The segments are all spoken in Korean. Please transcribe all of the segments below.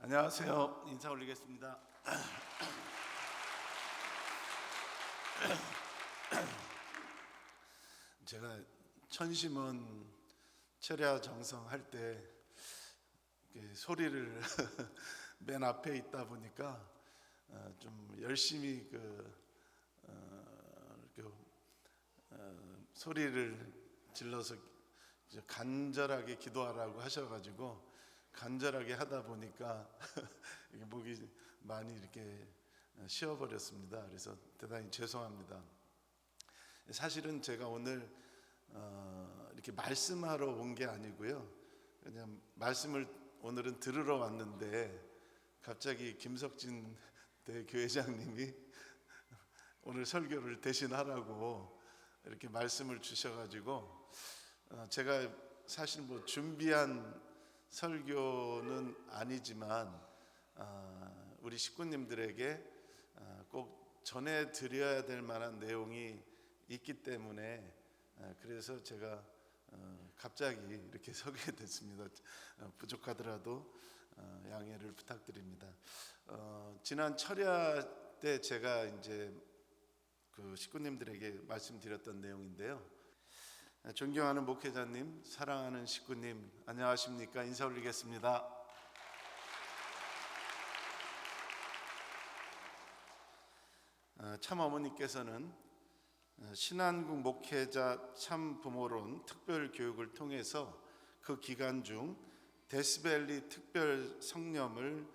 안녕하세요. 인사 올리겠습니다. 제가 천심원 철야 정성 할 때 소리를 맨 앞에 있다 보니까 좀 열심히 소리를 질러서 간절하게 기도하라고 하셔가지고 간절하게 하다 보니까 목이 많이 이렇게 쉬어버렸습니다. 그래서 대단히 죄송합니다. 사실은 제가 오늘 이렇게 말씀하러 온 게 아니고요, 그냥 말씀을 오늘은 들으러 왔는데 갑자기 김석진 교회장님이 오늘 설교를 대신하라고 이렇게 말씀을 주셔가지고 제가 사실 뭐 준비한 설교는 아니지만 우리 식구님들에게 꼭 전해드려야 될 만한 내용이 있기 때문에 그래서 제가 갑자기 이렇게 서게 됐습니다. 부족하더라도 양해를 부탁드립니다. 지난 철야 때 제가 이제 그 식구님들에게 말씀드렸던 내용인데요. 존경하는 목회자님, 사랑하는 식구님, 안녕하십니까? 인사 올리겠습니다. 참 어머니께서는 신한국 목회자 참 부모론 특별 교육을 통해서 그 기간 중 데스밸리 특별 성령을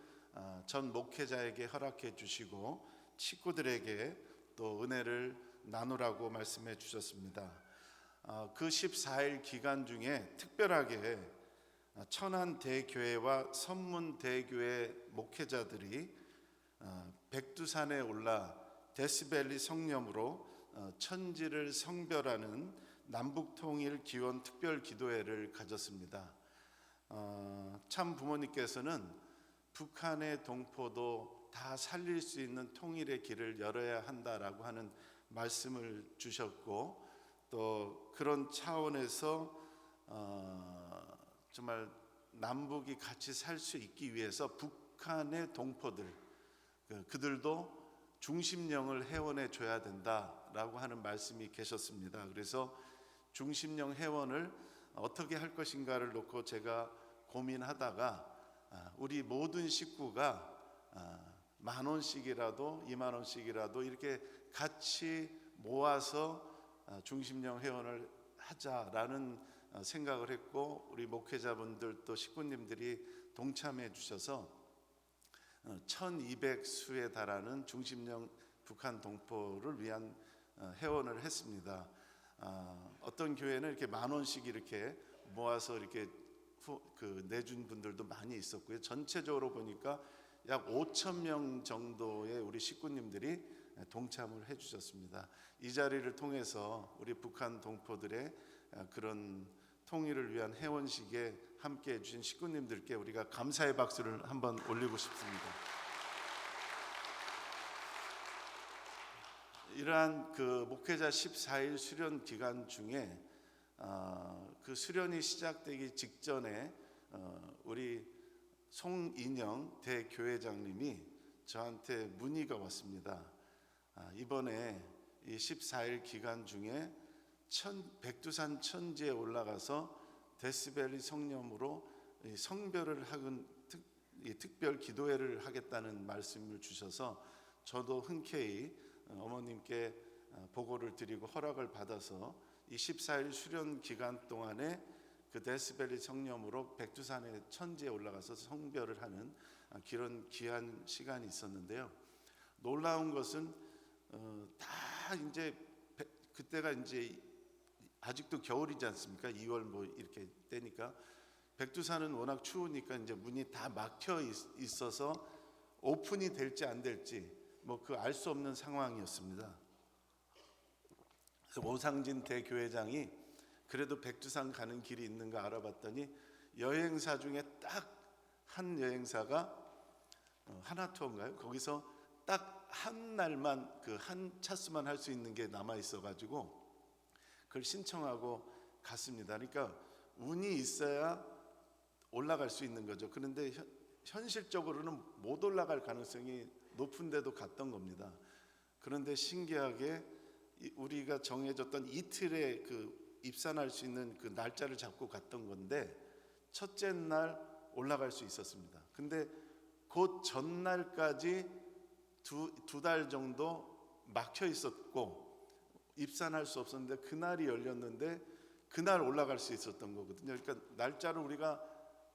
전 목회자에게 허락해 주시고 식구들에게 또 은혜를 나누라고 말씀해 주셨습니다. 그 14일 기간 중에 특별하게 천안대교회와 선문대교회 목회자들이 백두산에 올라 데스밸리 성령으로 천지를 성별하는 남북통일 기원 특별 기도회를 가졌습니다. 참 부모님께서는 북한의 동포도 다 살릴 수 있는 통일의 길을 열어야 한다라고 하는 말씀을 주셨고, 또 그런 차원에서 정말 남북이 같이 살 수 있기 위해서 북한의 동포들 그들도 중심령을 회원해 줘야 된다라고 하는 말씀이 계셨습니다. 그래서 중심령 회원을 어떻게 할 것인가를 놓고 제가 고민하다가 우리 모든 식구가 10,000원씩이라도 20,000원씩이라도 이렇게 같이 모아서 중심령 회원을 하자라는 생각을 했고, 우리 목회자분들 또 식구님들이 동참해 주셔서 1,200수에 달하는 중심령 북한 동포를 위한 회원을 했습니다. 어떤 교회는 이렇게 10,000원씩 이렇게 모아서 이렇게 내준 분들도 많이 있었고요. 전체적으로 보니까 약 5,000명 정도의 우리 식구님들이 동참을 해주셨습니다. 이 자리를 통해서 우리 북한 동포들의 그런 통일을 위한 회원식에 함께 해주신 식구님들께 우리가 감사의 박수를 한번 올리고 싶습니다. 이러한 그 목회자 14일 수련 기간 중에 그 수련이 시작되기 직전에 우리 송인영 대교회장님이 저한테 문의가 왔습니다. 이번에 이 14일 기간 중에 백두산 천지에 올라가서 데스밸리 성령으로 성별을 하는 특별 기도회를 하겠다는 말씀을 주셔서 저도 흔쾌히 어머님께 보고를 드리고 허락을 받아서 이 14일 수련 기간 동안에 그 데스밸리 성령으로 백두산의 천지에 올라가서 성별을 하는 그런 귀한 시간이 있었는데요. 놀라운 것은 다 이제 그때가 이제 아직도 겨울이지 않습니까? 2월 뭐 이렇게 되니까 백두산은 워낙 추우니까 이제 문이 다 막혀 있어서 오픈이 될지 안 될지 뭐 그 알 수 없는 상황이었습니다. 그래서 오상진 대교회장이 그래도 백두산 가는 길이 있는가 알아봤더니 여행사 중에 딱 한 여행사가 하나투어인가요? 거기서 딱 한 날만 그 한 차수만 할 수 있는 게 남아 있어가지고 그걸 신청하고 갔습니다. 그러니까 운이 있어야 올라갈 수 있는 거죠. 그런데 현실적으로는 못 올라갈 가능성이 높은데도 갔던 겁니다. 그런데 신기하게 우리가 정해졌던 이틀에 그 입산할 수 있는 그 날짜를 잡고 갔던 건데 첫째 날 올라갈 수 있었습니다. 근데 그 전날까지 두 달 정도 막혀 있었고 입산할 수 없었는데 그날이 열렸는데 그날 올라갈 수 있었던 거거든요. 그러니까 날짜를 우리가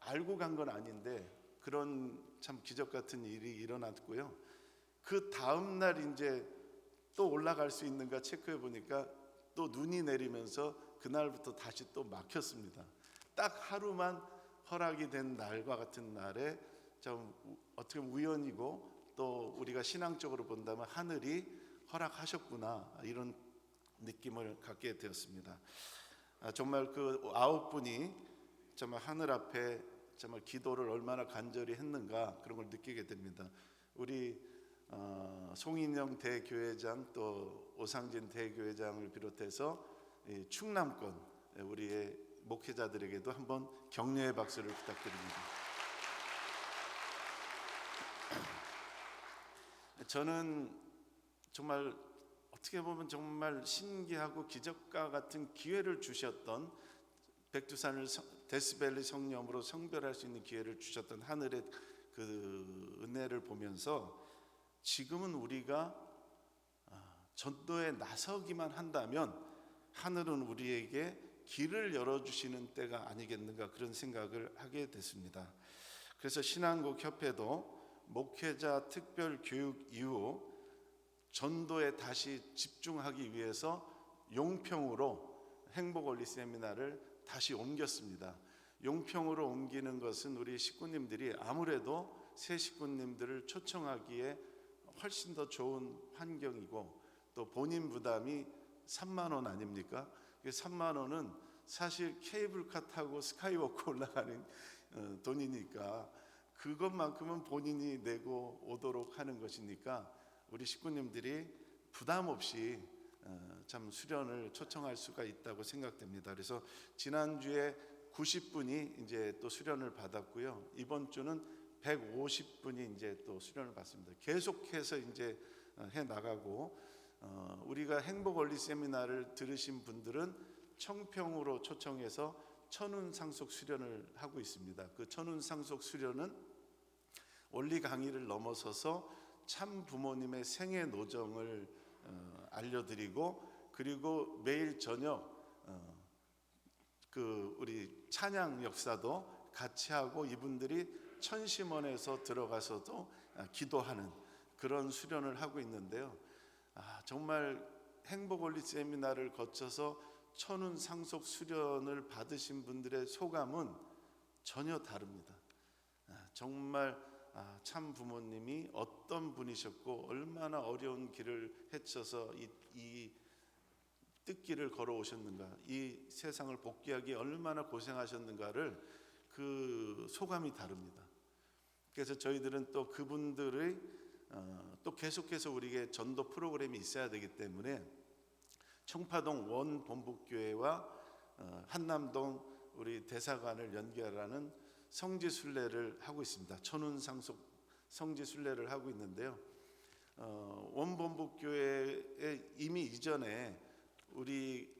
알고 간 건 아닌데 그런 참 기적 같은 일이 일어났고요. 그 다음 날 이제 또 올라갈 수 있는가 체크해 보니까 또 눈이 내리면서 그날부터 다시 또 막혔습니다. 딱 하루만 허락이 된 날과 같은 날에 좀 어떻게 보면 우연이고 또 우리가 신앙적으로 본다면 하늘이 허락하셨구나 이런 느낌을 갖게 되었습니다. 정말 그 9분이 정말 하늘 앞에 정말 기도를 얼마나 간절히 했는가 그런 걸 느끼게 됩니다. 우리 송인영 대교회장 또 오상진 대교회장을 비롯해서 충남권 우리의 목회자들에게도 한번 격려의 박수를 부탁드립니다. 저는 정말 어떻게 보면 정말 신기하고 기적과 같은 기회를 주셨던 백두산을 데스밸리 성령으로 성별할 수 있는 기회를 주셨던 하늘의 그 은혜를 보면서 지금은 우리가 전도에 나서기만 한다면 하늘은 우리에게 길을 열어주시는 때가 아니겠는가 그런 생각을 하게 됐습니다. 그래서 신한국협회도 목회자 특별 교육 이후 전도에 다시 집중하기 위해서 용평으로 행복원리 세미나를 다시 옮겼습니다. 용평으로 옮기는 것은 우리 식구님들이 아무래도 새 식구님들을 초청하기에 훨씬 더 좋은 환경이고 또 본인 부담이 3만 원 아닙니까? 3만 원은 사실 케이블카 타고 스카이워크 올라가는 돈이니까 그것만큼은 본인이 내고 오도록 하는 것이니까 우리 식구님들이 부담 없이 참 수련을 초청할 수가 있다고 생각됩니다. 그래서 지난주에 90분이 이제 또 수련을 받았고요. 이번 주는 150분이 이제 또 수련을 받습니다. 계속해서 이제 해 나가고 우리가 행복원리 세미나를 들으신 분들은 청평으로 초청해서 천운상속 수련을 하고 있습니다. 그 천운상속 수련은 원리 강의를 넘어서서 참 부모님의 생애 노정을 알려드리고 그리고 매일 저녁 그 우리 찬양 역사도 같이 하고 이분들이 천심원에서 들어가서도 기도하는 그런 수련을 하고 있는데요. 정말 행복원리 세미나를 거쳐서 천운상속 수련을 받으신 분들의 소감은 전혀 다릅니다. 정말 참 부모님이 어떤 분이셨고 얼마나 어려운 길을 헤쳐서 이 뜻길을 걸어오셨는가, 이 세상을 복귀하기 얼마나 고생하셨는가를 그 소감이 다릅니다. 그래서 저희들은 또 그분들의 또 계속해서 우리에게 전도 프로그램이 있어야 되기 때문에 청파동 원본부교회와 한남동 우리 대사관을 연결하는 성지순례를 하고 있습니다. 천운상속 성지순례를 하고 있는데요. 원본부교회에 이미 이전에 우리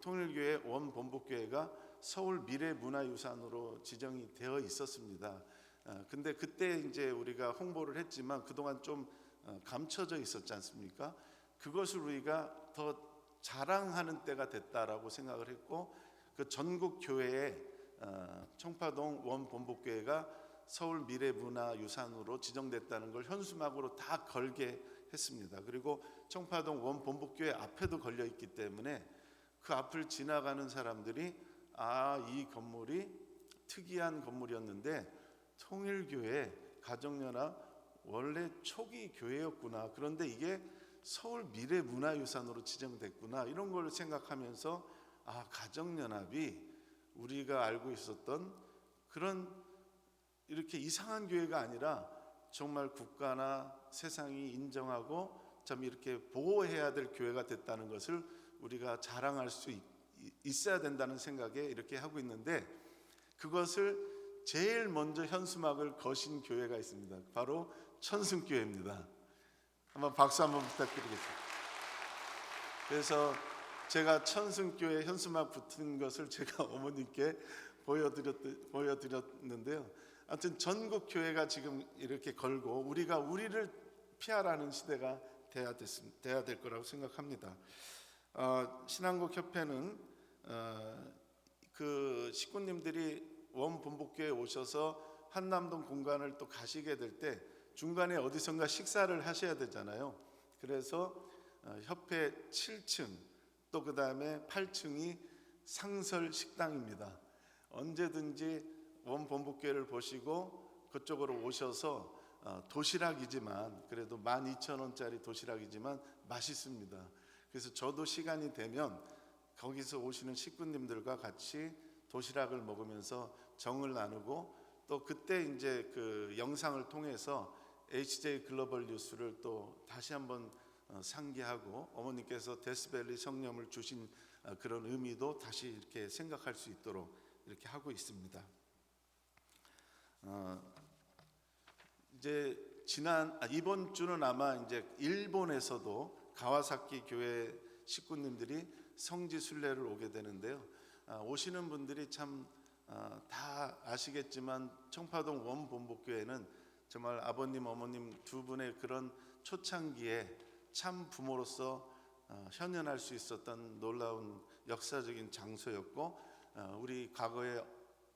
통일교회 원본부교회가 서울 미래문화유산으로 지정이 되어 있었습니다. 근데 그때 이제 우리가 홍보를 했지만 그동안 좀 감춰져 있었지 않습니까? 그것을 우리가 더 자랑하는 때가 됐다라고 생각을 했고 그 전국 교회에 청파동 원본부교회가 서울 미래문화유산으로 지정됐다는 걸 현수막으로 다 걸게 했습니다. 그리고 청파동 원본부교회 앞에도 걸려 있기 때문에 그 앞을 지나가는 사람들이 이 건물이 특이한 건물이었는데 통일교회 가정연합 원래 초기 교회였구나. 그런데 이게 서울 미래문화유산으로 지정됐구나. 이런 걸 생각하면서 가정연합이 우리가 알고 있었던 그런 이렇게 이상한 교회가 아니라 정말 국가나 세상이 인정하고 참 이렇게 보호해야 될 교회가 됐다는 것을 우리가 자랑할 수 있어야 된다는 생각에 이렇게 하고 있는데 그것을 제일 먼저 현수막을 거신 교회가 있습니다. 바로 천승교회입니다. 한번 박수 한번 부탁드리겠습니다. 그래서 제가 천승교회 현수막 붙은 것을 제가 어머님께 보여드렸는데요. 아무튼 전국 교회가 지금 이렇게 걸고 우리가 우리를 피하라는 시대가 돼야 될 거라고 생각합니다. 신한국협회는 그 식구님들이 원본복교회에 오셔서 한남동 공간을 또 가시게 될 때 중간에 어디선가 식사를 하셔야 되잖아요. 그래서 협회 7층 또 그 다음에 8층이 상설 식당입니다. 언제든지 원본복교회를 보시고 그쪽으로 오셔서 도시락이지만 그래도 12,000원짜리 도시락이지만 맛있습니다. 그래서 저도 시간이 되면 거기서 오시는 식구님들과 같이 도시락을 먹으면서 정을 나누고 또 그때 이제 그 영상을 통해서 HJ 글로벌 뉴스를 또 다시 한번 상기하고 어머니께서 데스밸리 성령을 주신 그런 의미도 다시 이렇게 생각할 수 있도록 이렇게 하고 있습니다. 이제 이번 주는 아마 이제 일본에서도 가와사키 교회 식구님들이 성지 순례를 오게 되는데요. 오시는 분들이 참 다 아시겠지만 청파동 원본복교회는 정말 아버님 어머님 두 분의 그런 초창기에 참 부모로서 현현할 수 있었던 놀라운 역사적인 장소였고 우리 과거의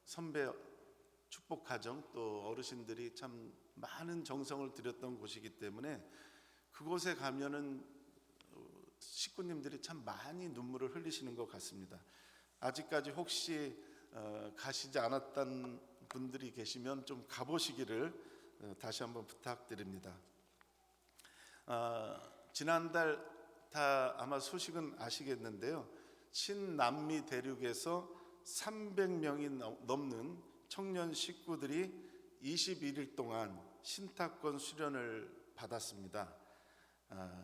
선배 축복 가정 또 어르신들이 참 많은 정성을 들였던 곳이기 때문에 그곳에 가면은 식구님들이 참 많이 눈물을 흘리시는 것 같습니다. 아직까지 혹시 가시지 않았던 분들이 계시면 좀 가보시기를 다시 한번 부탁드립니다. 지난달 다 아마 소식은 아시겠는데요. 신남미 대륙에서 300명이 넘는 청년 식구들이 21일 동안 신탁권 수련을 받았습니다.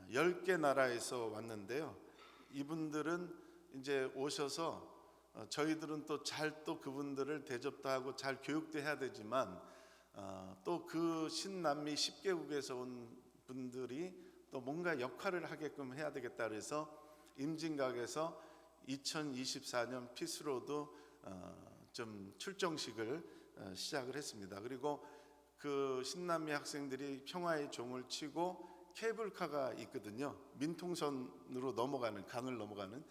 10개 나라에서 왔는데요. 이분들은 이제 오셔서 저희들은 또 잘 또 그분들을 대접도 하고 잘 교육도 해야 되지만 또 그 신남미 10개국에서 온 분들이 또 뭔가 역할을 하게끔 해야 되겠다 그래서 임진각에서 2024년 피스로드 좀 출정식을 시작을 했습니다. 그리고 그 신남미 학생들이 평화의 종을 치고 케이블카가 있거든요. 민통선으로 넘어가는 강을 넘어가는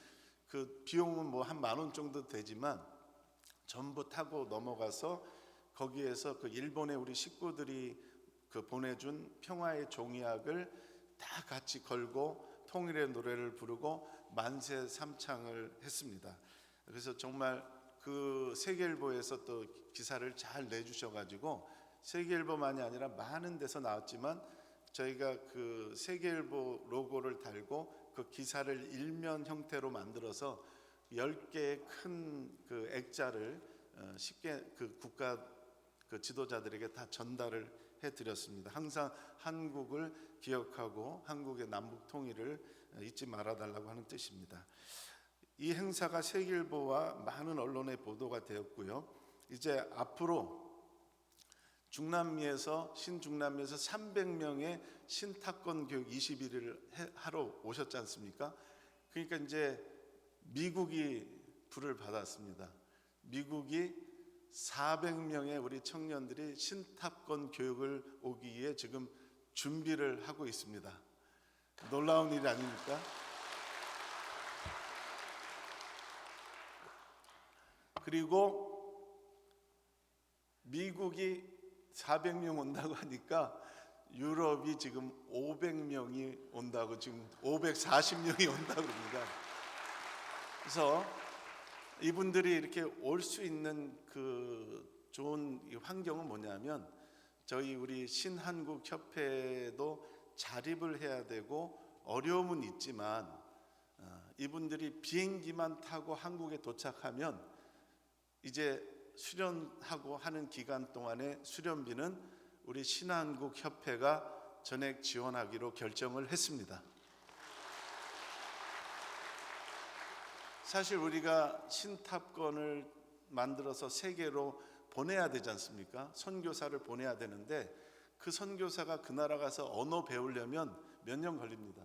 그 비용은 뭐 한 10,000원 정도 되지만 전부 타고 넘어가서 거기에서 그 일본의 우리 식구들이 그 보내준 평화의 종이학을 다 같이 걸고 통일의 노래를 부르고 만세 삼창을 했습니다. 그래서 정말 그 세계일보에서 또 기사를 잘 내주셔가지고 세계일보만이 아니라 많은 데서 나왔지만 저희가 그 세계일보 로고를 달고 그 기사를 일면 형태로 만들어서 10개의 큰 그 액자를 쉽게 그 국가 그 지도자들에게 다 전달을 해드렸습니다. 항상 한국을 기억하고 한국의 남북 통일을 잊지 말아달라고 하는 뜻입니다. 이 행사가 세계일보와 많은 언론에 보도가 되었고요. 이제 앞으로 신중남미에서 300명의 신탁권 교육 21일을 하러 오셨지 않습니까? 그러니까 이제 미국이 불을 받았습니다. 미국이 400명의 우리 청년들이 신탁권 교육을 오기 위해 지금 준비를 하고 있습니다. 놀라운 일 아닙니까? 그리고 미국이 400명 온다고 하니까 유럽이 지금 500명이 온다고 지금 540명이 온다고 합니다. 그래서 이분들이 이렇게 올 수 있는 그 좋은 환경은 뭐냐면 저희 우리 신한국 협회도 자립을 해야 되고 어려움은 있지만 이분들이 비행기만 타고 한국에 도착하면 이제 수련하고 하는 기간 동안의 수련비는 우리 신한국 협회가 전액 지원하기로 결정을 했습니다. 사실 우리가 신탁권을 만들어서 세계로 보내야 되지 않습니까? 선교사를 보내야 되는데 그 선교사가 그 나라 가서 언어 배우려면 몇 년 걸립니다.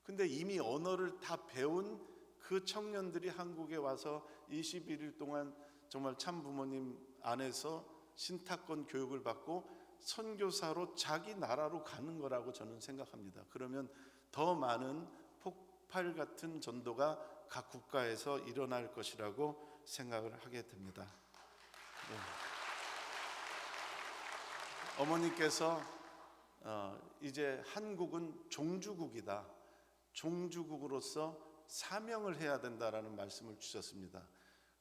근데 이미 언어를 다 배운 그 청년들이 한국에 와서 21일 동안 정말 참 부모님 안에서 신탁권 교육을 받고 선교사로 자기 나라로 가는 거라고 저는 생각합니다. 그러면 더 많은 폭발 같은 전도가 각 국가에서 일어날 것이라고 생각을 하게 됩니다. 네. 어머니께서 이제 한국은 종주국이다. 종주국으로서 사명을 해야 된다라는 말씀을 주셨습니다.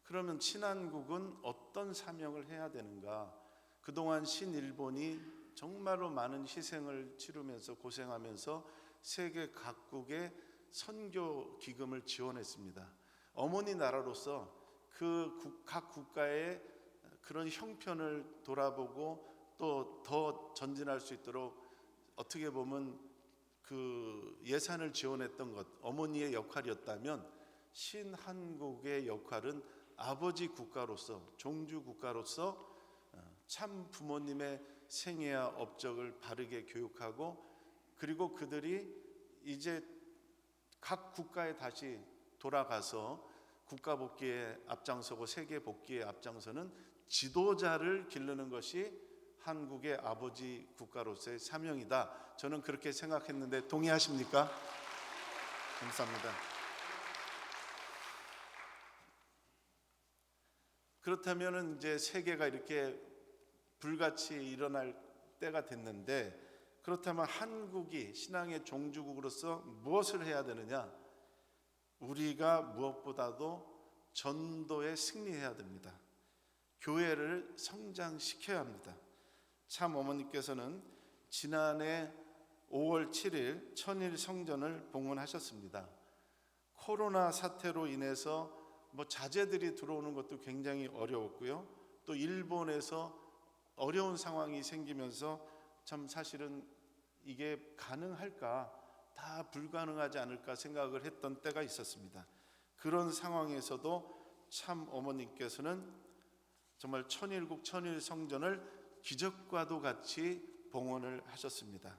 그러면 친한국은 어떤 사명을 해야 되는가? 그동안 신일본이 정말로 많은 희생을 치르면서 고생하면서 세계 각국의 선교 기금을 지원했습니다. 어머니 나라로서 그 각 국가의 그런 형편을 돌아보고 또 더 전진할 수 있도록 어떻게 보면 그 예산을 지원했던 것, 어머니의 역할이었다면 신한국의 역할은 아버지 국가로서, 종주 국가로서 참 부모님의 생애와 업적을 바르게 교육하고, 그리고 그들이 이제 각 국가에 다시 돌아가서 국가 복귀에 앞장서고 세계 복귀에 앞장서는 지도자를 기르는 것이 한국의 아버지 국가로서의 사명이다. 저는 그렇게 생각했는데 동의하십니까? 감사합니다. 그렇다면 이제 세계가 이렇게 불같이 일어날 때가 됐는데, 그렇다면 한국이 신앙의 종주국으로서 무엇을 해야 되느냐? 우리가 무엇보다도 전도에 승리해야 됩니다. 교회를 성장시켜야 합니다. 참 어머니께서는 지난해 5월 7일 천일 성전을 봉헌하셨습니다. 코로나 사태로 인해서 자재들이 들어오는 것도 굉장히 어려웠고요. 또 일본에서 어려운 상황이 생기면서 참 사실은 이게 가능할까, 다 불가능하지 않을까 생각을 했던 때가 있었습니다. 그런 상황에서도 참 어머님께서는 정말 천일국 천일 성전을 기적과도 같이 봉헌을 하셨습니다.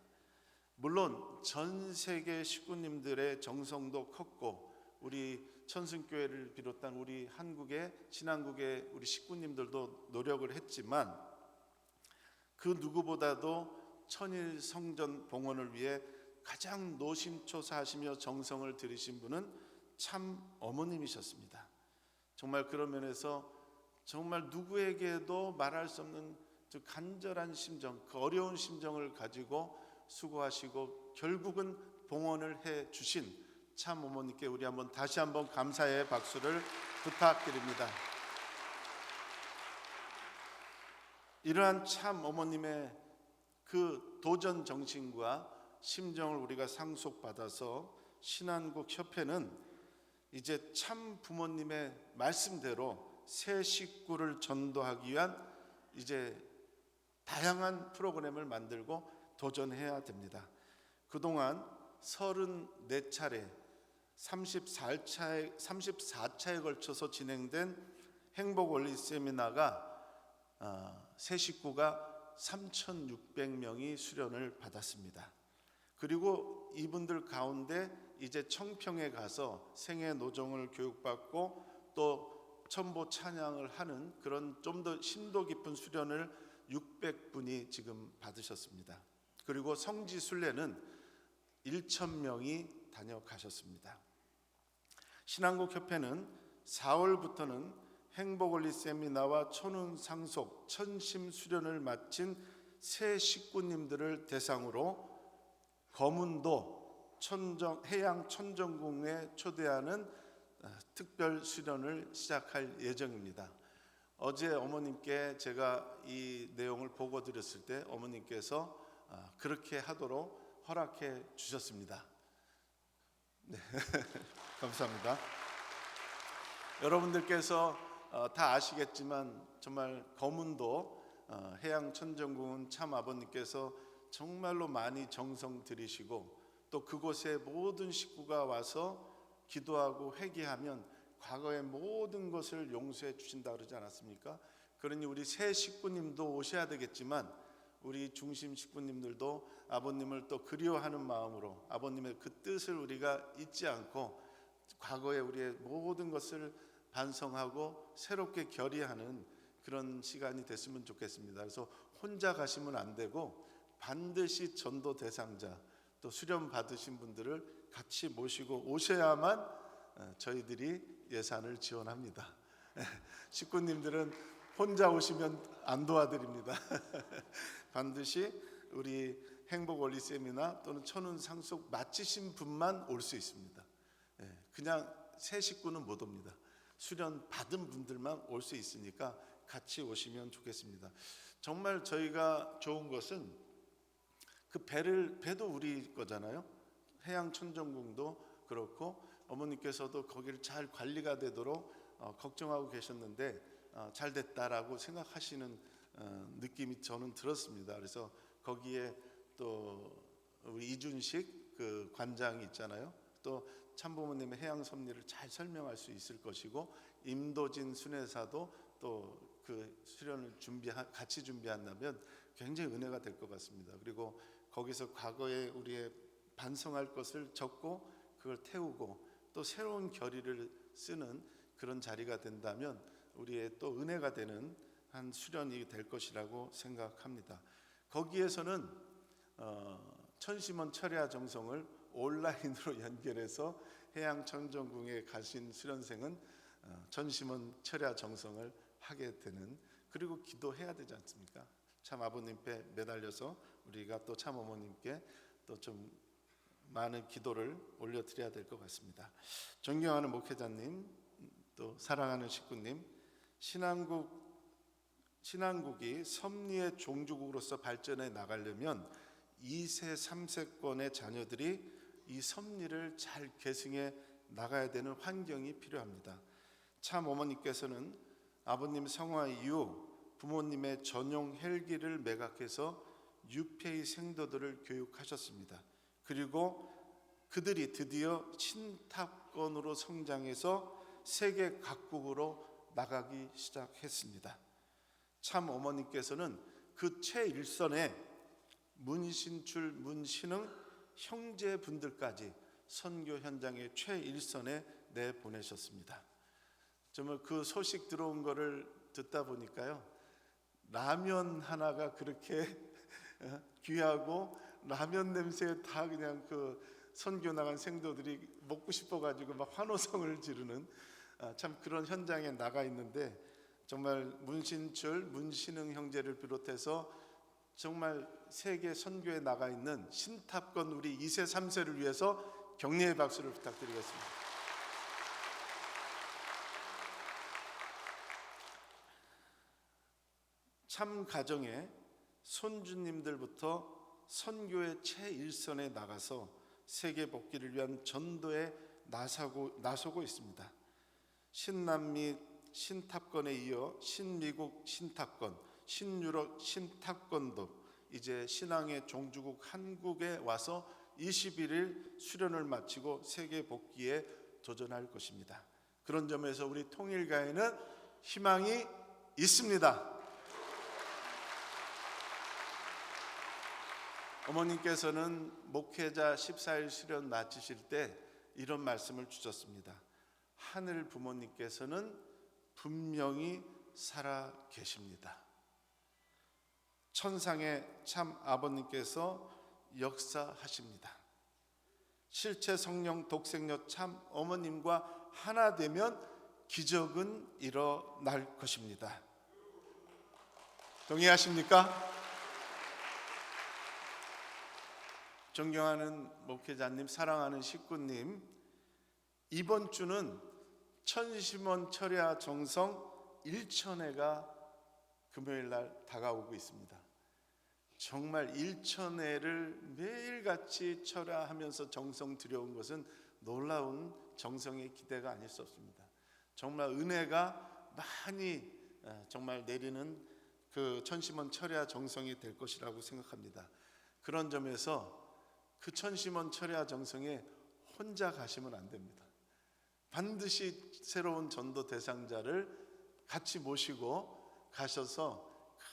물론 전 세계 식구님들의 정성도 컸고, 우리 천승교회를 비롯한 우리 한국의 신한국의 우리 식구님들도 노력을 했지만, 그 누구보다도 천일 성전 봉헌을 위해 가장 노심초사하시며 정성을 들이신 분은 참 어머님이셨습니다. 정말 그런 면에서 정말 누구에게도 말할 수 없는 간절한 심정, 그 어려운 심정을 가지고 수고하시고 결국은 봉헌을 해 주신 참 어머니께 우리 다시 한번 감사의 박수를 부탁드립니다. 이러한 참 어머님의 그 도전 정신과 심정을 우리가 상속받아서 신한국 협회는 이제 참 부모님의 말씀대로 새 식구를 전도하기 위한 이제 다양한 프로그램을 만들고 도전해야 됩니다. 그동안 34차례 34차에 걸쳐서 진행된 행복원리 세미나가 새 식구가 3,600명이 수련을 받았습니다. 그리고 이분들 가운데 이제 청평에 가서 생애 노정을 교육받고 또 천보 찬양을 하는 그런 좀 더 심도 깊은 수련을 600분이 지금 받으셨습니다. 그리고 성지 순례는 1,000명이 다녀가셨습니다. 신한국협회는 4월부터는 행복원리 세미나와 천운 상속, 천심 수련을 마친 새 식구님들을 대상으로 거문도 해양 천정궁에 초대하는 특별 수련을 시작할 예정입니다. 어제 어머님께 제가 이 내용을 보고 드렸을 때 어머님께서 그렇게 하도록 허락해 주셨습니다. 네, 감사합니다. 여러분들께서 다 아시겠지만 정말 거문도 해양 천정궁은 참 아버님께서 정말로 많이 정성 들이시고 또 그곳에 모든 식구가 와서 기도하고 회개하면 과거의 모든 것을 용서해 주신다 그러지 않았습니까? 그러니 우리 새 식구님도 오셔야 되겠지만 우리 중심 식구님들도 아버님을 또 그리워하는 마음으로 아버님의 그 뜻을 우리가 잊지 않고 과거의 우리의 모든 것을 반성하고 새롭게 결의하는 그런 시간이 됐으면 좋겠습니다. 그래서 혼자 가시면 안 되고 반드시 전도 대상자 또 수련 받으신 분들을 같이 모시고 오셔야만 저희들이 예산을 지원합니다. 식구님들은 혼자 오시면 안 도와드립니다. 반드시 우리 행복원리 세미나 또는 천운 상속 마치신 분만 올 수 있습니다. 그냥 새 식구는 못 옵니다. 수련 받은 분들만 올 수 있으니까 같이 오시면 좋겠습니다. 정말 저희가 좋은 것은 그 배도 우리 거잖아요. 해양천정궁도 그렇고 어머니께서도 거기를 잘 관리가 되도록 걱정하고 계셨는데 잘 됐다라고 생각하시는 느낌이 저는 들었습니다. 그래서 거기에 또 우리 이준식 그 관장이 있잖아요. 또 참부모님의 해양 섭리를 잘 설명할 수 있을 것이고 임도진 순회사도 또 그 수련을 같이 준비한다면 굉장히 은혜가 될 것 같습니다. 그리고 거기서 과거에 우리의 반성할 것을 적고 그걸 태우고 또 새로운 결의를 쓰는 그런 자리가 된다면 우리의 또 은혜가 되는 한 수련이 될 것이라고 생각합니다. 거기에서는 천심원 철야 정성을 온라인으로 연결해서 해양천정궁에 가신 수련생은 천심원 철야 정성을 하게 되는, 그리고 기도해야 되지 않습니까? 참 아버님께 매달려서 우리가 또 참 어머님께 또 좀 많은 기도를 올려드려야 될 것 같습니다. 존경하는 목회자님, 또 사랑하는 식구님, 신앙국이 섭리의 종주국으로서 발전해 나가려면 2세, 3세권의 자녀들이 이 섭리를 잘 계승해 나가야 되는 환경이 필요합니다. 참 어머니께서는 아버님 성화 이후 부모님의 전용 헬기를 매각해서 유페이 생도들을 교육하셨습니다. 그리고 그들이 드디어 신탑권으로 성장해서 세계 각국으로 나가기 시작했습니다. 참 어머니께서는 그 최일선에 문신출, 문신흥 형제분들까지 선교 현장의 최일선에 내보내셨습니다. 정말 그 소식 들어온 거를 듣다 보니까요, 라면 하나가 그렇게 귀하고 라면 냄새에 다 그냥 그 선교 나간 생도들이 먹고 싶어가지고 막 환호성을 지르는 참 그런 현장에 나가 있는데, 정말 문신출, 문신흥 형제를 비롯해서 정말 세계 선교에 나가 있는 신탑권 우리 2세, 3세를 위해서 격려의 박수를 부탁드리겠습니다. 참 가정에 손주님들부터 선교의 최일선에 나가서 세계 복귀를 위한 전도에 나서고 있습니다. 신남미 신탑권에 이어 신미국 신탑권, 신유럽 신탑권도 이제 신앙의 종주국 한국에 와서 21일 수련을 마치고 세계 복귀에 도전할 것입니다. 그런 점에서 우리 통일가에는 희망이 있습니다. 어머님께서는 목회자 14일 수련 마치실 때 이런 말씀을 주셨습니다. 하늘 부모님께서는 분명히 살아 계십니다. 천상의 참 아버님께서 역사하십니다. 실체 성령 독생녀 참 어머님과 하나 되면 기적은 일어날 것입니다. 동의하십니까? 존경하는 목회자님, 사랑하는 식구님, 이번 주는 천심원 철야 정성 1천회가 금요일날 다가오고 있습니다. 정말 1천회를 매일같이 철야하면서 정성 들여온 것은 놀라운 정성의 기대가 아닐 수 없습니다. 정말 은혜가 많이 정말 내리는 그 천심원 철야 정성이 될 것이라고 생각합니다. 그런 점에서 그 천심원 철야 정성에 혼자 가시면 안 됩니다. 반드시 새로운 전도 대상자를 같이 모시고 가셔서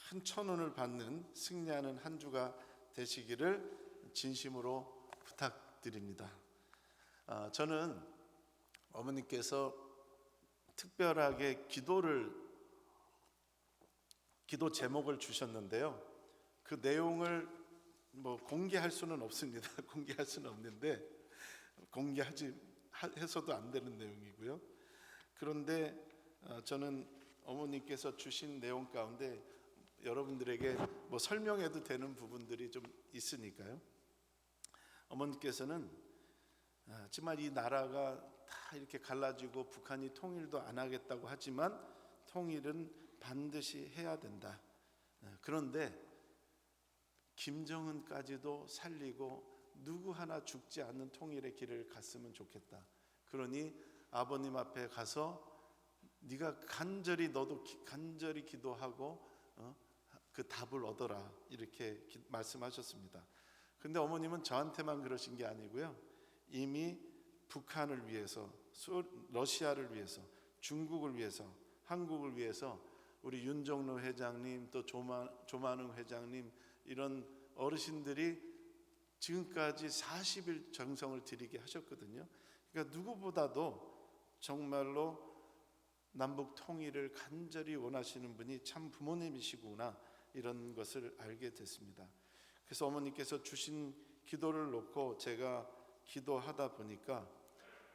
큰 천운을 받는 승리하는 한 주가 되시기를 진심으로 부탁드립니다. 저는 어머니께서 특별하게 기도 제목을 주셨는데요. 그 내용을 공개할 수는 없습니다. 공개할 수는 없는데 해서도 안 되는 내용이고요. 그런데 저는 어머니께서 주신 내용 가운데 여러분들에게 설명해도 되는 부분들이 좀 있으니까요. 어머니께서는 정말 이 나라가 다 이렇게 갈라지고 북한이 통일도 안 하겠다고 하지만 통일은 반드시 해야 된다. 그런데 김정은까지도 살리고 누구 하나 죽지 않는 통일의 길을 갔으면 좋겠다. 그러니 아버님 앞에 가서 네가 너도 간절히 기도하고 그 답을 얻어라, 이렇게 말씀하셨습니다. 근데 어머님은 저한테만 그러신 게 아니고요. 이미 북한을 위해서, 러시아를 위해서, 중국을 위해서, 한국을 위해서 우리 윤정로 회장님, 또 조만웅 회장님, 이런 어르신들이 지금까지 40일 정성을 들이게 하셨거든요. 그러니까 누구보다도 정말로 남북 통일을 간절히 원하시는 분이 참 부모님이시구나, 이런 것을 알게 됐습니다. 그래서 어머니께서 주신 기도를 놓고 제가 기도하다 보니까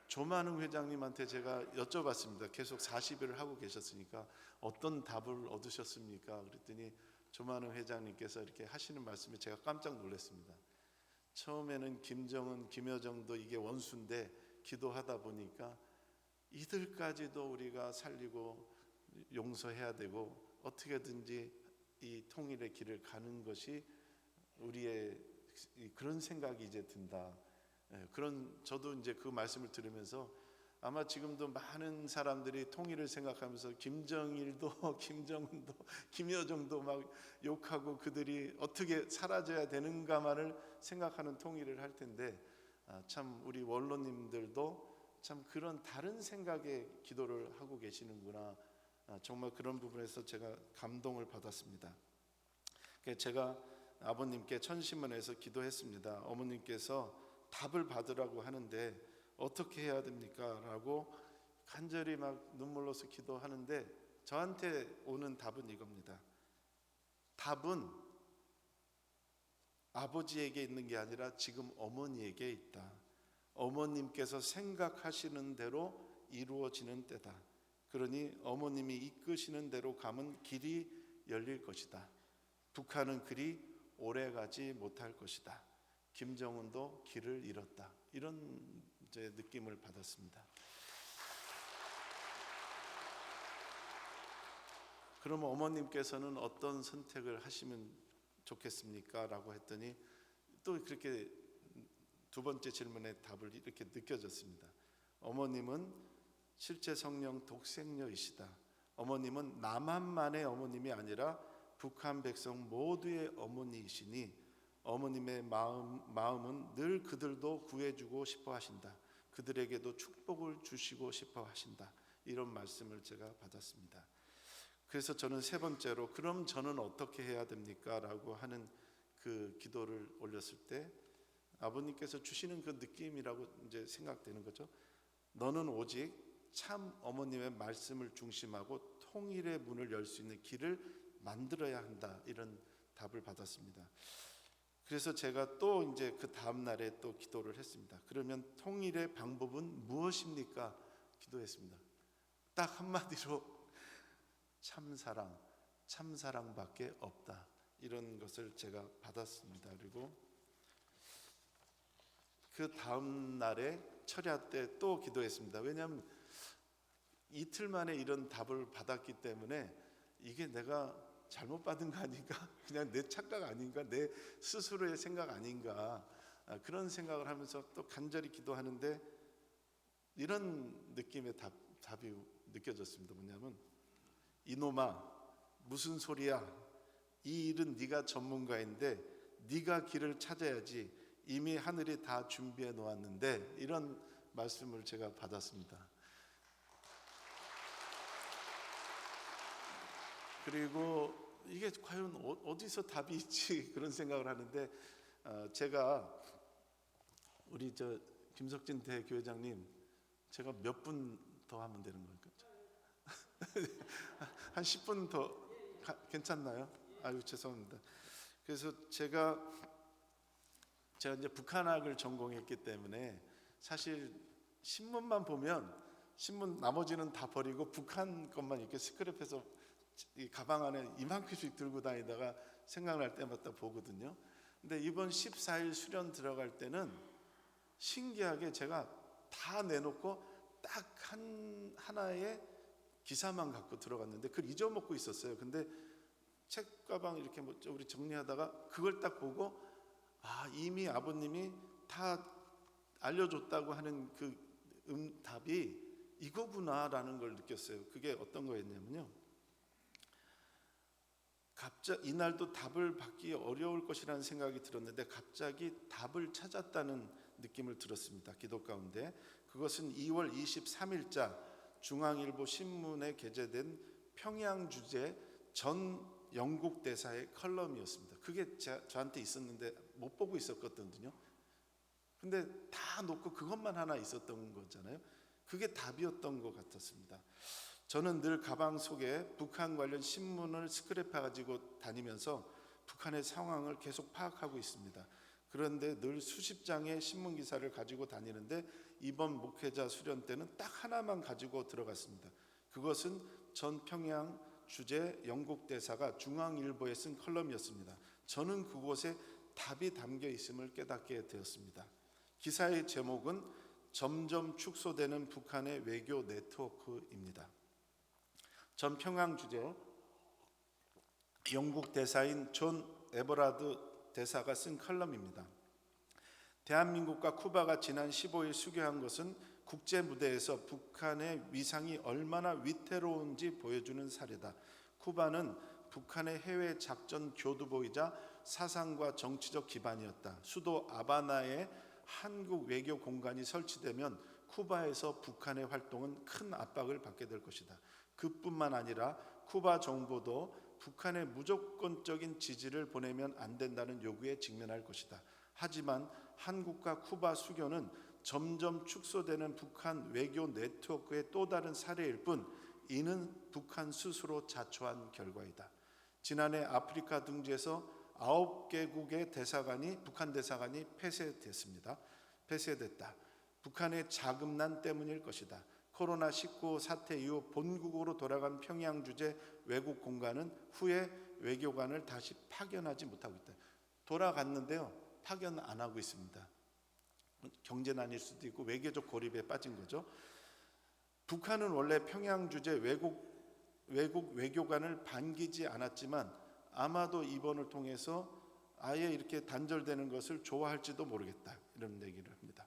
조만웅 회장님한테 제가 여쭤봤습니다. 계속 40일을 하고 계셨으니까 어떤 답을 얻으셨습니까? 그랬더니 조만웅 회장님께서 이렇게 하시는 말씀에 제가 깜짝 놀랐습니다. 처음에는 김정은, 김여정도 이게 원수인데 기도하다 보니까 이들까지도 우리가 살리고 용서해야 되고 어떻게든지 이 통일의 길을 가는 것이 우리의 그런 생각이 이제 든다. 저도 이제 그 말씀을 들으면서 아마 지금도 많은 사람들이 통일을 생각하면서 김정일도 김정은도 김여정도 막 욕하고 그들이 어떻게 사라져야 되는가만을 생각하는 통일을 할 텐데, 참 우리 원로님들도 참 그런 다른 생각의 기도를 하고 계시는구나. 정말 그런 부분에서 제가 감동을 받았습니다. 제가 아버님께 천심원에서 기도했습니다. 어머님께서 답을 받으라고 하는데 어떻게 해야 됩니까? 라고 간절히 막 눈물로서 기도하는데 저한테 오는 답은 이겁니다. 답은 아버지에게 있는 게 아니라 지금 어머니에게 있다. 어머님께서 생각하시는 대로 이루어지는 때다. 그러니 어머님이 이끄시는 대로 가면 길이 열릴 것이다. 북한은 그리 오래 가지 못할 것이다. 김정은도 길을 잃었다. 이런 이제 느낌을 받았습니다. 그럼 어머님께서는 어떤 선택을 하시면 좋겠습니까? 라고 했더니 또 그렇게 두 번째 질문의 답을 이렇게 느껴졌습니다. 어머님은 실제 성령 독생녀이시다. 어머님은 남한만의 어머님이 아니라 북한 백성 모두의 어머니이시니 어머님의 마음은 늘 그들도 구해주고 싶어 하신다. 그들에게도 축복을 주시고 싶어 하신다. 이런 말씀을 제가 받았습니다. 그래서 저는 세 번째로 그럼 저는 어떻게 해야 됩니까? 라고 하는 그 기도를 올렸을 때 아버님께서 주시는 그 느낌이라고 이제 생각되는 거죠. 너는 오직 참 어머님의 말씀을 중심하고 통일의 문을 열 수 있는 길을 만들어야 한다. 이런 답을 받았습니다. 그래서 제가 또 이제 그 다음 날에 또 기도를 했습니다. 그러면 통일의 방법은 무엇입니까? 기도했습니다. 딱 한마디로 참사랑밖에 없다. 이런 것을 제가 받았습니다. 그리고 그 다음 날에 철야 때 또 기도했습니다. 왜냐하면 이틀 만에 이런 답을 받았기 때문에 이게 내가 잘못 받은 거 아닌가? 그냥 내 착각 아닌가? 내 스스로의 생각 아닌가? 그런 생각을 하면서 또 간절히 기도하는데 이런 느낌의 답이 느껴졌습니다. 뭐냐면 이놈아 무슨 소리야? 이 일은 네가 전문가인데 네가 길을 찾아야지. 이미 하늘이 다 준비해 놓았는데, 이런 말씀을 제가 받았습니다. 그리고 이게 과연 어디서 답이 있지 그런 생각을 하는데 제가 우리 김석진 대교회장님 제가 몇 분 더 하면 되는 걸까요? 한 10분 더 괜찮나요? 아유 죄송합니다. 그래서 제가 이제 북한학을 전공했기 때문에 사실 신문만 보면 신문 나머지는 다 버리고 북한 것만 이렇게 스크랩해서 이 가방 안에 이만큼씩 들고 다니다가 생각날 때마다 보거든요. 근데 이번 14일 수련 들어갈 때는 신기하게 제가 다 내놓고 딱 하나의 기사만 갖고 들어갔는데 그걸 잊어먹고 있었어요. 근데 책 가방 이렇게 우리 정리하다가 그걸 딱 보고 이미 아버님이 다 알려줬다고 하는 그 답이 이거구나라는 걸 느꼈어요. 그게 어떤 거였냐면요. 이날도 답을 받기 어려울 것이라는 생각이 들었는데 갑자기 답을 찾았다는 느낌을 들었습니다. 기도 가운데. 그것은 2월 23일자 중앙일보 신문에 게재된 평양 주재 전 영국 대사의 컬럼이었습니다. 그게 저한테 있었는데 못 보고 있었거든요. 근데 다 놓고 그것만 하나 있었던 거잖아요. 그게 답이었던 것 같았습니다. 저는 늘 가방 속에 북한 관련 신문을 스크랩해 가지고 다니면서 북한의 상황을 계속 파악하고 있습니다. 그런데 늘 수십 장의 신문 기사를 가지고 다니는데 이번 목회자 수련 때는 딱 하나만 가지고 들어갔습니다. 그것은 전 평양 주재 영국 대사가 중앙일보에 쓴 컬럼이었습니다. 저는 그곳에 답이 담겨 있음을 깨닫게 되었습니다. 기사의 제목은 점점 축소되는 북한의 외교 네트워크입니다. 전 평양 주재 영국 대사인 존 에버라드 대사가 쓴 컬럼입니다. 대한민국과 쿠바가 지난 15일 수교한 것은 국제 무대에서 북한의 위상이 얼마나 위태로운지 보여주는 사례다. 쿠바는 북한의 해외 작전 교두보이자 사상과 정치적 기반이었다. 수도 아바나에 한국 외교 공간이 설치되면 쿠바에서 북한의 활동은 큰 압박을 받게 될 것이다. 그뿐만 아니라 쿠바 정부도 북한의 무조건적인 지지를 보내면 안 된다는 요구에 직면할 것이다. 하지만 한국과 쿠바 수교는 점점 축소되는 북한 외교 네트워크의 또 다른 사례일 뿐 이는 북한 스스로 자초한 결과이다. 지난해 아프리카 등지에서 9개국의 북한 대사관이 폐쇄됐다. 북한의 자금난 때문일 것이다. 코로나19 사태 이후 본국으로 돌아간 평양 주재 외국 공간은 후에 외교관을 다시 파견하지 못하고 있다. 돌아갔는데요, 파견 안 하고 있습니다. 경제난일 수도 있고 외교적 고립에 빠진 거죠. 북한은 원래 평양 주재 외국 외교관을 반기지 않았지만 아마도 이번을 통해서 아예 이렇게 단절되는 것을 좋아할지도 모르겠다, 이런 얘기를 합니다.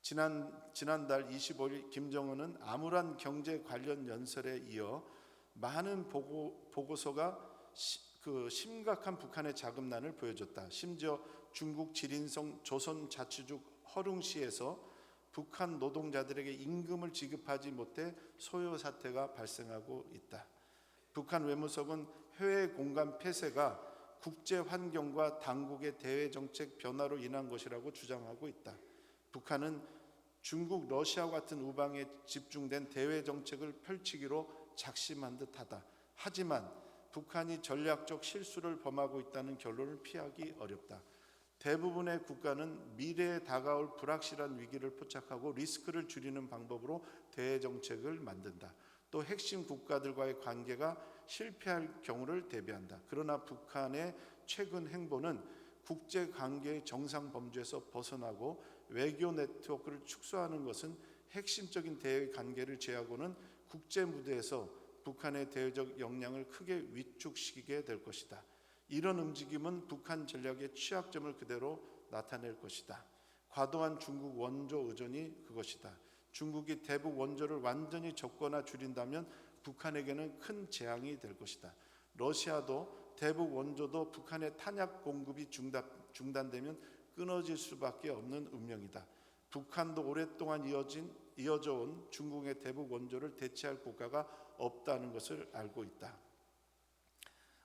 지난달 25일 김정은은 암울한 경제 관련 연설에 이어 많은 보고서가 심각한 북한의 자금난을 보여줬다. 심지어 중국 지린성 조선자치주 허룽시에서 북한 노동자들에게 임금을 지급하지 못해 소요 사태가 발생하고 있다. 북한 외무성은 해외 공간 폐쇄가 국제 환경과 당국의 대외 정책 변화로 인한 것이라고 주장하고 있다. 북한은 중국, 러시아와 같은 우방에 집중된 대외 정책을 펼치기로 작심한 듯하다. 하지만 북한이 전략적 실수를 범하고 있다는 결론을 피하기 어렵다. 대부분의 국가는 미래에 다가올 불확실한 위기를 포착하고 리스크를 줄이는 방법으로 대외 정책을 만든다. 또 핵심 국가들과의 관계가 실패할 경우를 대비한다. 그러나 북한의 최근 행보는 국제 관계의 정상 범주에서 벗어나고 외교 네트워크를 축소하는 것은 핵심적인 대외 관계를 제하고는 국제 무대에서 북한의 대외적 역량을 크게 위축시키게 될 것이다. 이런 움직임은 북한 전략의 취약점을 그대로 나타낼 것이다. 과도한 중국 원조 의존이 그것이다. 중국이 대북 원조를 완전히 적거나 줄인다면 북한에게는 큰 재앙이 될 것이다. 러시아도 대북 원조도 북한의 탄약 공급이 중단되면 끊어질 수밖에 없는 운명이다. 북한도 오랫동안 이어져 온 중국의 대북 원조를 대체할 국가가 없다는 것을 알고 있다.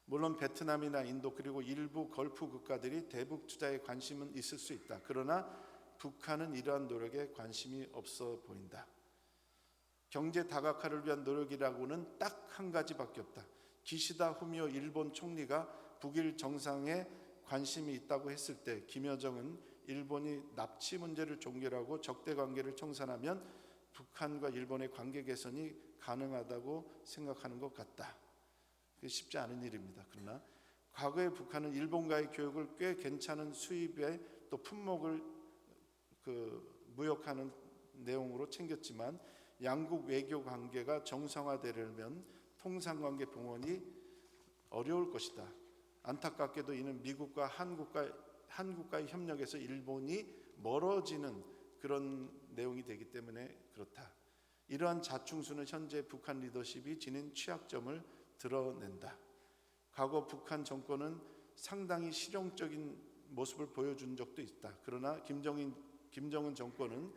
물론 베트남이나 인도 그리고 일부 걸프 국가들이 대북 투자에 관심은 있을 수 있다. 그러나 북한은 이러한 노력에 관심이 없어 보인다. 경제 다각화를 위한 노력이라고는 딱 한 가지밖에 없다. 기시다 후미오 일본 총리가 북일 정상에 관심이 있다고 했을 때 김여정은 일본이 납치 문제를 종결하고 적대 관계를 청산하면 북한과 일본의 관계 개선이 가능하다고 생각하는 것 같다. 쉽지 않은 일입니다. 그러나 과거에 북한은 일본과의 교역을 꽤 괜찮은 수입에 또 품목을 무역하는 내용으로 챙겼지만 양국 외교 관계가 정상화되려면 통상관계 봉헌이 어려울 것이다. 안타깝게도 이는 미국과 한국과의 협력에서 일본이 멀어지는 그런 내용이 되기 때문에 그렇다. 이러한 자충수는 현재 북한 리더십이 지닌 취약점을 드러낸다. 과거 북한 정권은 상당히 실용적인 모습을 보여준 적도 있다. 그러나 김정은 정권은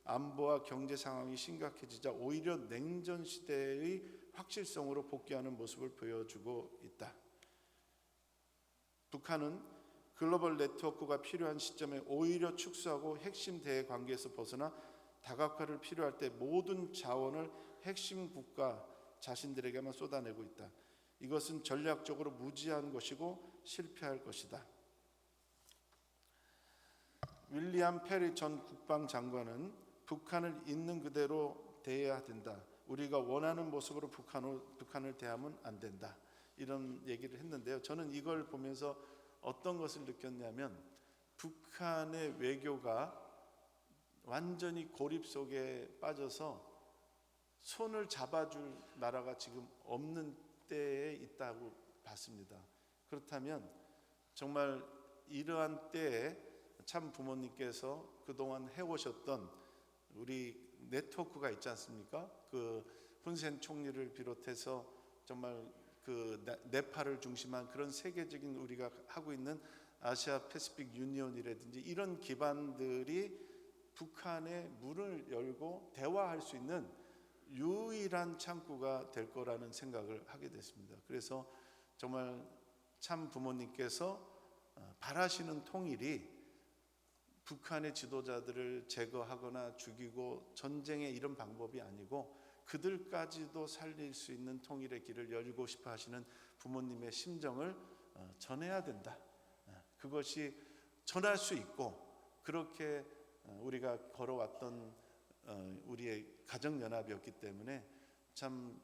안보와 경제 상황이 심각해지자 오히려 냉전 시대의 확실성으로 복귀하는 모습을 보여주고 있다. 북한은 글로벌 네트워크가 필요한 시점에 오히려 축소하고 핵심 대외 관계에서 벗어나 다각화를 필요할 때 모든 자원을 핵심 국가 자신들에게만 쏟아내고 있다. 이것은 전략적으로 무지한 것이고 실패할 것이다. 윌리엄 페리 전 국방장관은 북한을 있는 그대로 대해야 된다. 우리가 원하는 모습으로 북한을 대하면 안 된다. 이런 얘기를 했는데요. 저는 이걸 보면서 어떤 것을 느꼈냐면 북한의 외교가 완전히 고립 속에 빠져서 손을 잡아줄 나라가 지금 없는 때에 있다고 봤습니다. 그렇다면 정말 이러한 때에 참 부모님께서 그동안 해오셨던 우리 네트워크가 있지 않습니까? 그 훈센 총리를 비롯해서 정말 그 네팔을 중심한 그런 세계적인 우리가 하고 있는 아시아 패시픽 유니온이라든지 이런 기반들이 북한의 문을 열고 대화할 수 있는 유일한 창구가 될 거라는 생각을 하게 됐습니다. 그래서 정말 참 부모님께서 바라시는 통일이 북한의 지도자들을 제거하거나 죽이고 전쟁의 이런 방법이 아니고 그들까지도 살릴 수 있는 통일의 길을 열고 싶어 하시는 부모님의 심정을 전해야 된다. 그것이 전할 수 있고 그렇게 우리가 걸어왔던 우리의 가정연합이었기 때문에 참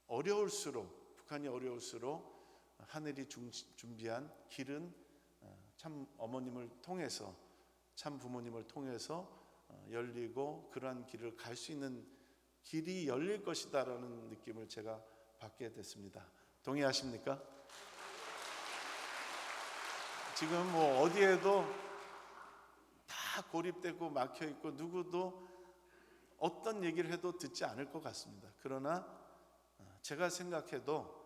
어려울수록 북한이 어려울수록 하늘이 준비한 길은 참 어머님을 통해서 참 부모님을 통해서 열리고 그러한 길을 갈 수 있는 길이 열릴 것이다라는 느낌을 제가 받게 됐습니다. 동의하십니까? 지금 뭐 어디에도 다 고립되고 막혀 있고 누구도 어떤 얘기를 해도 듣지 않을 것 같습니다. 그러나 제가 생각해도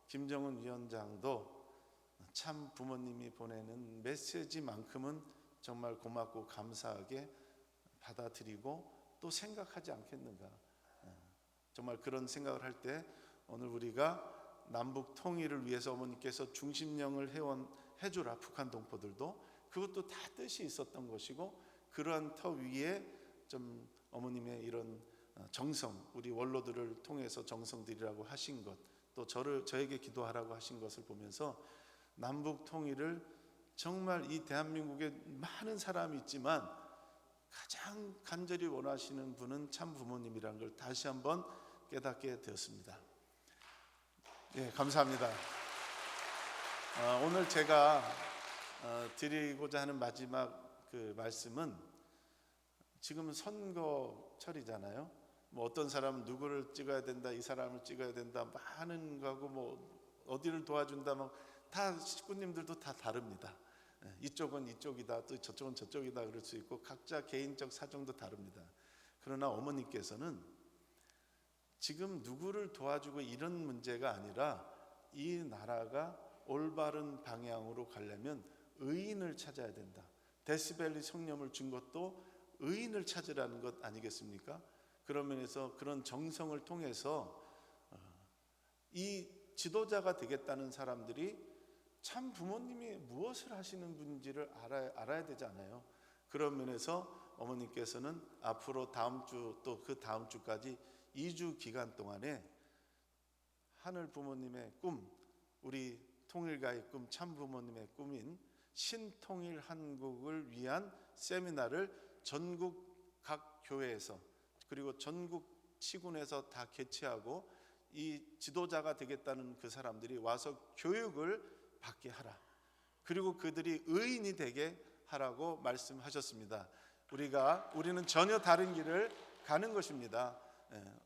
김정은 위원장도 참 부모님이 보내는 메시지만큼은 정말 고맙고 감사하게 받아들이고 또 생각하지 않겠는가. 정말 그런 생각을 할 때 오늘 우리가 남북 통일을 위해서 어머니께서 중심령을 해주라 북한 동포들도 그것도 다 뜻이 있었던 것이고 그러한 터 위에 좀 어머님의 이런 정성 우리 원로들을 통해서 정성 들이라고 하신 것 또 저에게 기도하라고 하신 것을 보면서 남북 통일을 정말 이 대한민국에 많은 사람이 있지만 가장 간절히 원하시는 분은 참 부모님이라는 걸 다시 한번 깨닫게 되었습니다. 예, 감사합니다. 오늘 제가 드리고자 하는 마지막 그 말씀은 지금 선거철이잖아요. 뭐 어떤 사람은 누구를 찍어야 된다, 이 사람을 찍어야 된다, 많은 거고 뭐 어디를 도와준다, 뭐 다 식구님들도 다 다릅니다. 이쪽은 이쪽이다, 또 저쪽은 저쪽이다 그럴 수 있고 각자 개인적 사정도 다릅니다. 그러나 어머니께서는 지금 누구를 도와주고 이런 문제가 아니라 이 나라가 올바른 방향으로 가려면 의인을 찾아야 된다. 데스밸리 성령을 준 것도 의인을 찾으라는 것 아니겠습니까? 그런 면에서 그런 정성을 통해서 이 지도자가 되겠다는 사람들이 참 부모님이 무엇을 하시는 분인지를 알아야 되지 않아요? 그런 면에서 어머님께서는 앞으로 다음 주 또 그 다음 주까지 2주 기간 동안에 하늘 부모님의 꿈, 우리 통일가의 꿈, 참 부모님의 꿈인 신통일 한국을 위한 세미나를 전국 각 교회에서 그리고 전국 시군에서 다 개최하고 이 지도자가 되겠다는 그 사람들이 와서 교육을 받게 하라. 그리고 그들이 의인이 되게 하라고 말씀하셨습니다. 우리는 전혀 다른 길을 가는 것입니다.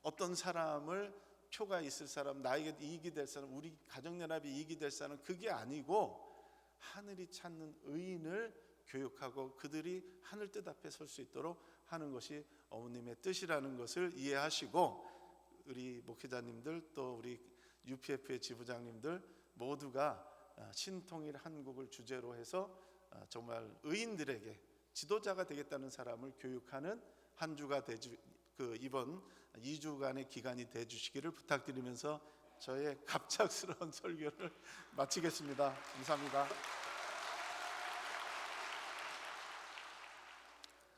어떤 사람을 표가 있을 사람, 나에게 이익이 될 사람, 우리 가정연합이 이익이 될 사람, 그게 아니고 하늘이 찾는 의인을 교육하고 그들이 하늘 뜻 앞에 설 수 있도록 하는 것이 어머님의 뜻이라는 것을 이해하시고, 우리 목회자님들 또 우리 UPF의 지부장님들 모두가 신통일 한국을 주제로 해서 정말 의인들에게 지도자가 되겠다는 사람을 교육하는 한 주가 이번 2주간의 기간이 돼 주시기를 부탁드리면서 저의 갑작스러운 설교를 마치겠습니다. 감사합니다.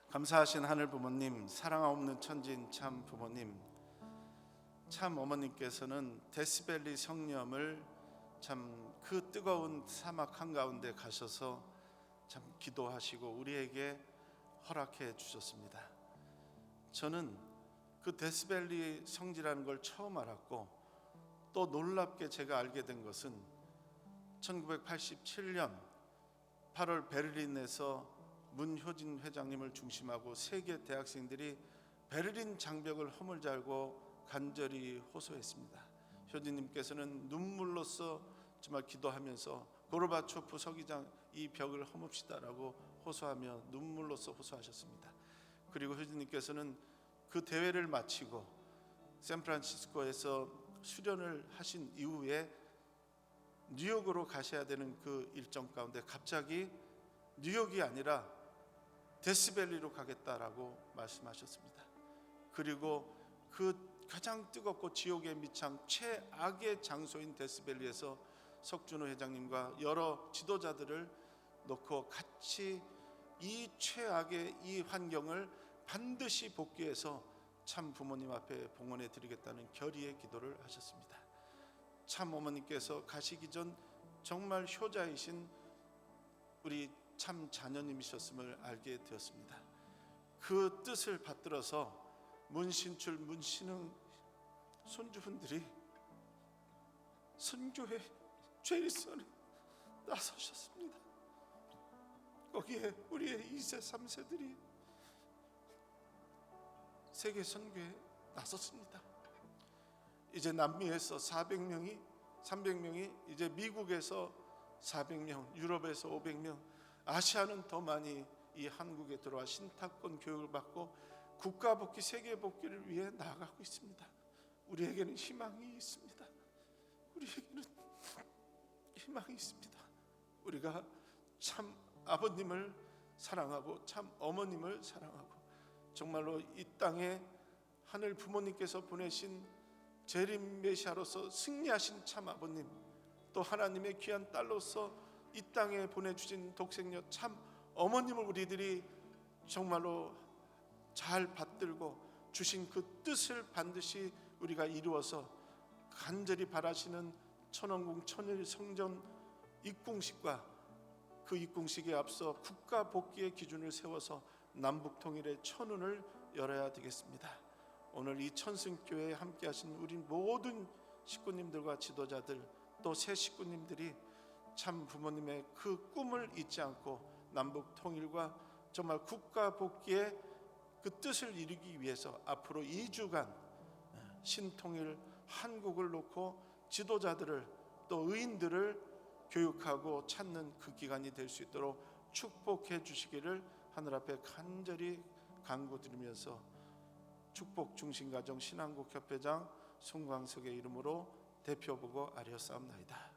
감사하신 하늘 부모님, 사랑 없는 천지인 참 부모님, 참 어머님께서는 데스밸리 성령을 참 그 뜨거운 사막 한가운데 가셔서 참 기도하시고 우리에게 허락해 주셨습니다. 저는 그 데스밸리 성지라는 걸 처음 알았고, 또 놀랍게 제가 알게 된 것은 1987년 8월 베를린에서 문효진 회장님을 중심하고 세계 대학생들이 베를린 장벽을 허물자고 간절히 호소했습니다. 효진님께서는 눈물로써 정말 기도하면서 고르바초프 서기장 이 벽을 허뭅시다라고 호소하며 눈물로써 호소하셨습니다. 그리고 효진님께서는 그 대회를 마치고 샌프란시스코에서 수련을 하신 이후에 뉴욕으로 가셔야 되는 그 일정 가운데 갑자기 뉴욕이 아니라 데스밸리로 가겠다라고 말씀하셨습니다. 그리고 그 가장 뜨겁고 지옥의 밑창 최악의 장소인 데스밸리에서 석준호 회장님과 여러 지도자들을 놓고 같이 이 최악의 이 환경을 반드시 복귀해서 참 부모님 앞에 봉헌해 드리겠다는 결의의 기도를 하셨습니다. 참 어머니께서 가시기 전 정말 효자이신 우리 참 자녀님이셨음을 알게 되었습니다. 그 뜻을 받들어서 문신출, 문신흥 손주분들이 선교회 죄일선에 나서셨습니다. 거기에 우리의 2세, 3세들이 세계 선교에 나섰습니다. 이제 남미에서 300명이 이제 미국에서 400명, 유럽에서 500명, 아시아는 더 많이 이 한국에 들어와 신탁권 교육을 받고 국가복귀, 세계복귀를 위해 나아가고 있습니다. 우리에게는 희망이 있습니다. 우리에게는 희망이 있습니다. 우리가 참 아버님을 사랑하고 참 어머님을 사랑하고 정말로 이 땅에 하늘 부모님께서 보내신 재림 메시아로서 승리하신 참 아버님, 또 하나님의 귀한 딸로서 이 땅에 보내주신 독생녀 참 어머님을 우리들이 정말로 잘 받들고 주신 그 뜻을 반드시 우리가 이루어서 간절히 바라시는 천원궁 천일 성전 입궁식과 그 입궁식에 앞서 국가 복귀의 기준을 세워서 남북 통일의 천운을 열어야 되겠습니다. 오늘 이 천승교회에 함께 하신 우리 모든 식구님들과 지도자들, 또 새 식구님들이 참 부모님의 그 꿈을 잊지 않고 남북 통일과 정말 국가 복귀의 그 뜻을 이루기 위해서 앞으로 2주간 신통일 한국을 놓고 지도자들을 또 의인들을 교육하고 찾는 그 기간이 될 수 있도록 축복해 주시기를 하늘 앞에 간절히 간구드리면서 축복 중심가정 신한국협회장 송광석의 이름으로 대표보고 아뢰었사옵나이다.